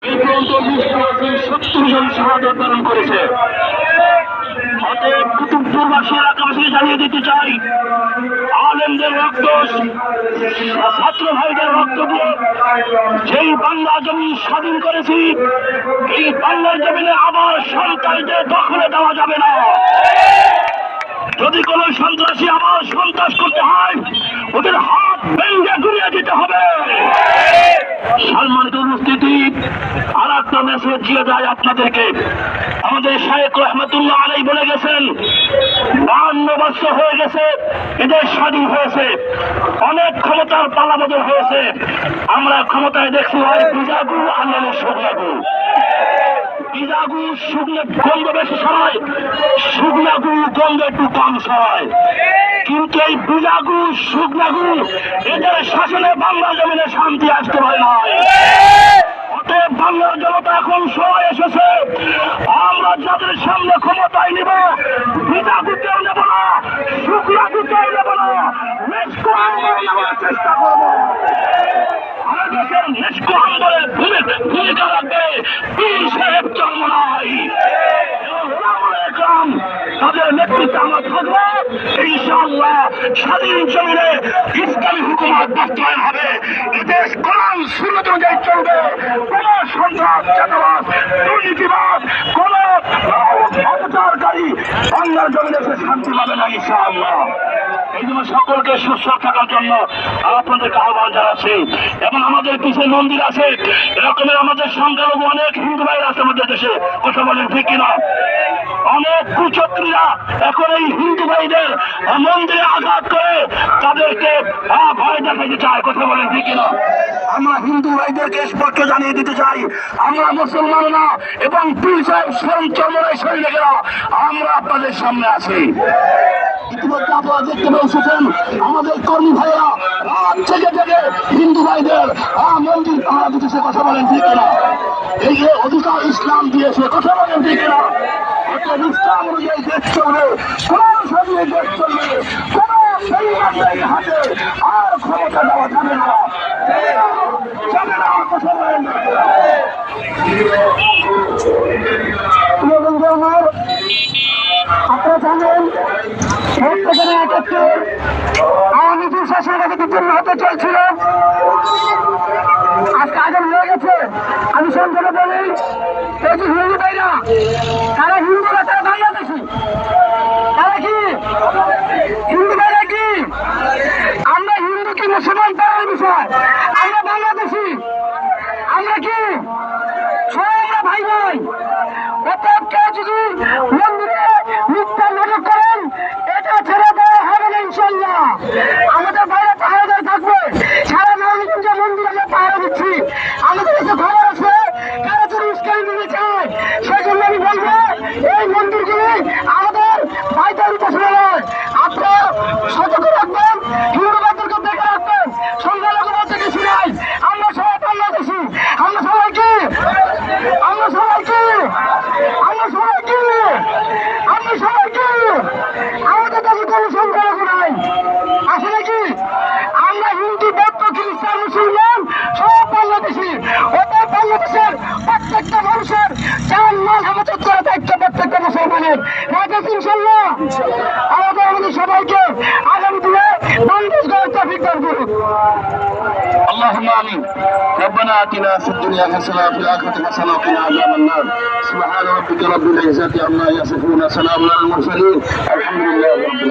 এই পর্যন্ত 70 জন শাহাদাত বরণ করেছে। অতএব কুতুবপুরবাসী এলাকাবাসীকে জানিয়ে দিতে চাই, আলেমদের রক্ত, ছাত্র ভাইদের রক্ত দিয়ে যেই বাংলা জমি স্বাধীন করেছি, এই বাংলার জমিনে আবার সন্ত্রাসীদের দখলে দেওয়া যাবে না। যদি কোন সন্ত্রাসী আবার সন্ত্রাস করতে হয়, ওদের হাত ভেঙে ঘুরিয়ে দিতে হবে। সম্মানিত উপস্থিতি, আর একটা মেসেজ দিয়ে যায় আপনাদেরকে। আমাদের শায়েখ রহমতুল্লাহ আলাইহি বলে গেছেন, 52 বছর হয়ে গেছে এদের স্বাধীন হয়েছে, অনেক ক্ষমতার পালাবদল হয়েছে। আমরা ক্ষমতায় দেখছি হয় বিজাগু আন্দোলনের শুকনাগু, বিজাগু শুকনো গন্ধ বেশি সরায়, শুকনাগু গন্ধ একটু কম সরায়। কিন্তু এই বিজাগু শুকনাগু এদের শাসনে বাংলা জমিনে শান্তি আসতে পারে না। অতএব বাংলার জনতা এখন সময় এসেছে, আমরা যাদের সামনে ক্ষমতায় নিব, বিজাগুতেও নেব না, শুকনাগুতেও নেব না, মেসকো আন্দোলন নেওয়ার চেষ্টা করবো। মেসকো আন্দোলনের ভূমিকা রাখবে পীর সাহেব চরমনাই, তাদের নেতৃত্বে আমরা থাকবো। ইনশাআল্লাহ স্বাধীন জমিনে ইসলামী হুকুমত বাস্তবায়ন হবে। এদেশ কোরআন সুন্নাত অনুযায়ী চলবে। কোন সন্ত্রাস, চাঁদাবাজ, দুর্নীতিবাদ, কোন অপচারকারী বাংলার জমিনে এসে শান্তি পাবে না ইনশাআল্লাহ। এই জন্য সকলকে সুস্থ থাকার জন্য আপনাদেরকে আহ্বান জানাচ্ছি। এবং আমাদের পিছিয়ে মন্দির আছে, এরকমের আমাদের সংখ্যালঘু অনেক হিন্দু ভাইরা আছে আমাদের দেশে, কথা বলেন ঠিক কিনা? অনেক কুচক্রীরা এখন এই হিন্দু ভাইদের মন্দিরে আঘাত করে তাদেরকে ভয় দেখাইতে চায়, কথা বলেন ঠিক কিনা? আমরা হিন্দু ভাইদেরকে স্পষ্ট জানিয়ে দিতে চাই, আমরা মুসলমান না এবং পীর সাহেব স্বয়ং চরমনাই সৈনিকেরা আমরা আপনাদের সামনে আছি। ইতিমধ্যে আপনারা দেখতে পেয়েছেন আমাদের কর্মী ভাইরা রাত থেকে থেকে হিন্দু ভাইদের মন্দির পাহারা দিতেছে, কথা বলেন ঠিক কিনা? এই যে অধিকার ইসলাম দিয়েছে, কথা বলেন ঠিক কিনা? ইসলাম অনুযায়ী দেশ চলবে, কোন সামনে দেশ চলবে, কোন বেঈমানদের হাতে আর ক্ষমতা দেওয়া যাবে না, যাবে না, কথা বলেন। আপনারা জানেন সেখানে 71 আওয়ামী লীগ শাসনের কাছে বিচ্ছিন্ন হতে চলছিল, আজকে আজান হয়ে গেছে। আমি সংক্ষেপে বলি, এই যে হিন্দু ভাইরা, তারা হিন্দুরা, তারা বাংলাদেশি, তারা কি হিন্দু ভাইরা? কি আমরা হিন্দু কি মুসলমান তার বিষয়, আমরা বাংলাদেশি, আমরা কি সবাই আমরা ভাই ভাই। অতএব কেউ যদি মন্দিরে মিথ্যা নাটক করেন, এটা ছেড়ে দেওয়া হবে না ইনশাল্লাহ। আমাদের বাইরে পাহাড়াদার থাকবে, সারা নবীগঞ্জ মন্দির আমরা পাহারা দিচ্ছি। আমাদের কাছে খবর আছে কারা যদি উস্কানি দিতে চায়, সেই জন্য আমি বলবো এই মন্দিরগুলি আমাদের বাইতাল উপাসনা নয়। আপনারা সতর্ক রাখবেন, হিন্দু ভাইদেরকে দেখে রাখবেন, সংখ্যালঘু বলতে কিছু নাই। আমরা সবাই বাংলাদেশি, আমরা সবাই কি, আমরা সবাই কি, আমরা সবাই কি, আমরা সবাই কি, আমাদের কাছে কোনো সংখ্যালঘু নাই, আছে নাকি? আমরা হিন্দু, বৌদ্ধ, খ্রিস্টান, মুসলমান সব বাংলাদেশি। ওদের বাংলাদেশের প্রত্যেকটা মানুষের চাল মাল হেফাজত করা দায়িত্ব প্রত্যেকটা মুসলমানের। ইনশাল্লাহ আমাদের সবাইকে আগামী দিনে বাংলাদেশ গড়ার তৌফিক দান করুন। اللهم آمين. ربنا آتنا في الدنيا حسنة وفي الآخرة حسنة وقنا عذاب النار. سبحان ربك رب العزة عما يصفون، سلام على المرسلين، الحمد لله رب العالمين.